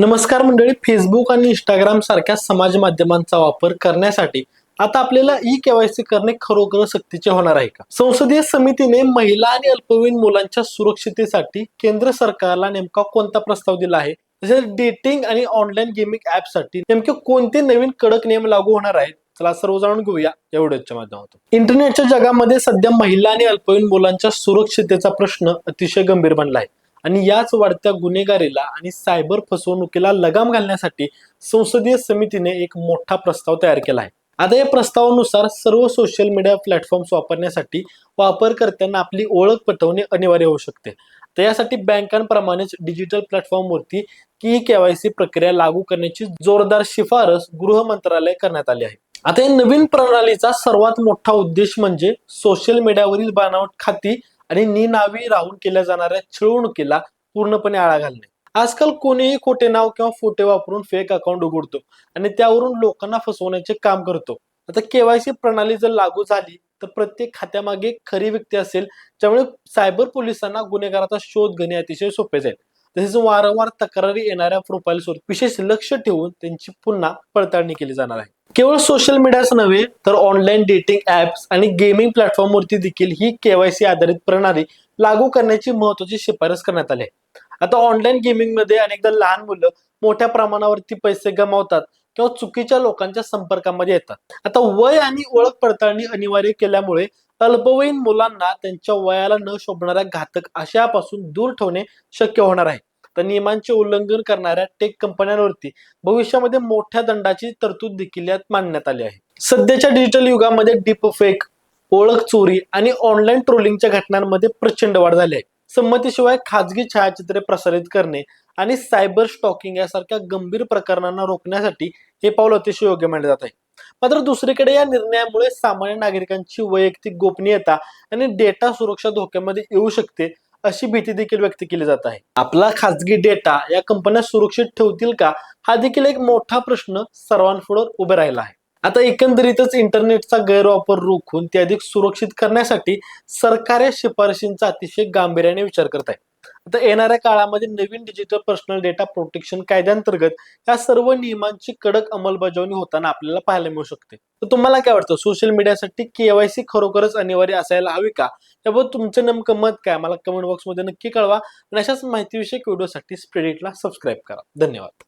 नमस्कार मंडळी, फेसबुक आणि इंस्टाग्राम सारख्या समाज माध्यमांचा वापर करण्यासाठी आता आपल्याला ई केवायसी करणे खरोखर सक्तीचे होणार आहे का? संसदीय समितीने महिला आणि अल्पवयीन मुलांच्या सुरक्षिततेसाठी केंद्र सरकारला नेमका कोणता प्रस्ताव दिला आहे? तसेच डेटिंग आणि ऑनलाईन गेमिंग ऍपसाठी नेमके कोणते नवीन कडक नियम लागू होणार आहेत? चला सर्व जाणून घेऊया या व्हिडिओच्या माध्यमातून। इंटरनेटच्या जगामध्ये सध्या महिला आणि अल्पवयीन मुलांच्या सुरक्षिततेचा प्रश्न अतिशय गंभीर बनला आहे आणि याच वाढत्या गुन्हेगारीला आणि सायबर फसवणुकीला लगाम घालण्यासाठी संसदीय समितीने एक मोठा प्रस्ताव तयार केला आहे। आता या प्रस्तावानुसार सर्व सोशल मीडिया प्लॅटफॉर्म्स वापरण्यासाठी वापरकर्त्यांना आपली ओळख पटवणे अनिवार्य होऊ शकते। तर यासाठी बँकांप्रमाणेच डिजिटल प्लॅटफॉर्मवरती ई केवायसी प्रक्रिया लागू करण्याची जोरदार शिफारस गृह मंत्रालय करण्यात आली आहे। आता या नवीन प्रणालीचा सर्वात मोठा उद्देश म्हणजे सोशल मीडियावरील बनावट खाती आणि निनावी राहून केल्या जाणाऱ्या छळवणुकीला पूर्णपणे आळा घालणे। आजकाल कोणीही खोटे नाव किंवा फोटो वापरून फेक अकाउंट उघडतो आणि त्यावरून लोकांना फसवण्याचे काम करतो। आता केवायसी प्रणाली जर लागू झाली तर प्रत्येक खात्यामागे एक खरी व्यक्ती असेल, ज्यामुळे सायबर पोलिसांना गुन्हेगाराचा शोध घेणे अतिशय सोपे जाईल। तसेच वारंवार तक्रारी येणाऱ्या प्रोफाईल्सवर विशेष लक्ष ठेवून त्यांची पुन्हा पडताळणी केली जाणार आहे। केवळ सोशल मीडियाच नव्हे तर ऑनलाईन डेटिंग ऍप्स आणि गेमिंग प्लॅटफॉर्मवरती देखील ही केवायसी आधारित प्रणाली लागू करण्याची महत्त्वाची शिफारस करण्यात आली आहे। आता ऑनलाईन गेमिंग मध्ये अनेकदा लहान मुलं मोठ्या प्रमाणावरती पैसे गमावतात किंवा चुकीच्या लोकांच्या संपर्कामध्ये येतात। आता वय आणि ओळख पडताळणी अनिवार्य केल्यामुळे अल्पवयीन मुलांना त्यांच्या वयाला न शोभणाऱ्या घातक आशयापासून दूर ठेवणे शक्य होणार आहे। तर नियमांचे उल्लंघन करणाऱ्या टेक कंपन्यांवरती भविष्यामध्ये मोठ्या दंडाची तरतूद देखील यात मांडण्यात आली आहे। सध्याच्या डिजिटल युगामध्ये डीप फेक, ओळख चोरी आणि ऑनलाईन ट्रोलिंगच्या घटनांमध्ये प्रचंड वाढ झाली आहे। संमतीशिवाय खाजगी छायाचित्रे प्रसारित करणे आणि सायबर स्टॉकिंग यासारख्या गंभीर प्रकरणांना रोखण्यासाठी हे पाऊल अतिशय योग्य मानले जात आहे। मात्र दुसरीकडे या निर्णयामुळे सामान्य नागरिकांची वैयक्तिक गोपनीयता आणि डेटा सुरक्षा धोक्यामध्ये येऊ शकते अशी भीती देखील व्यक्त केली जात आहे। आपला खाजगी डेटा या कंपन्या सुरक्षित ठेवतील का, हा देखील एक मोठा प्रश्न सर्वांपुढे उभे राहिला आहे। आता एकंदरीतच इंटरनेटचा गैरवापर रोखून ते अधिक सुरक्षित करण्यासाठी सरकार या शिफारशींचा अतिशय गांभीर्याने विचार करत आहे। आता येणाऱ्या काळामध्ये नवीन डिजिटल पर्सनल डेटा प्रोटेक्शन कायद्यांतर्गत या सर्व नियमांची कडक अंमलबजावणी होताना आपल्याला पाहायला मिळू शकते। तर तुम्हाला काय वाटतं, सोशल मीडियासाठी केवायसी खरोखरच अनिवार्य असायला हवी का? त्याबद्दल तुमचं नेमकं मत काय, मला कमेंट बॉक्समध्ये नक्की कळवा आणि अशाच माहितीविषयक व्हिडिओसाठी स्प्रेडिटला सबस्क्राईब करा। धन्यवाद।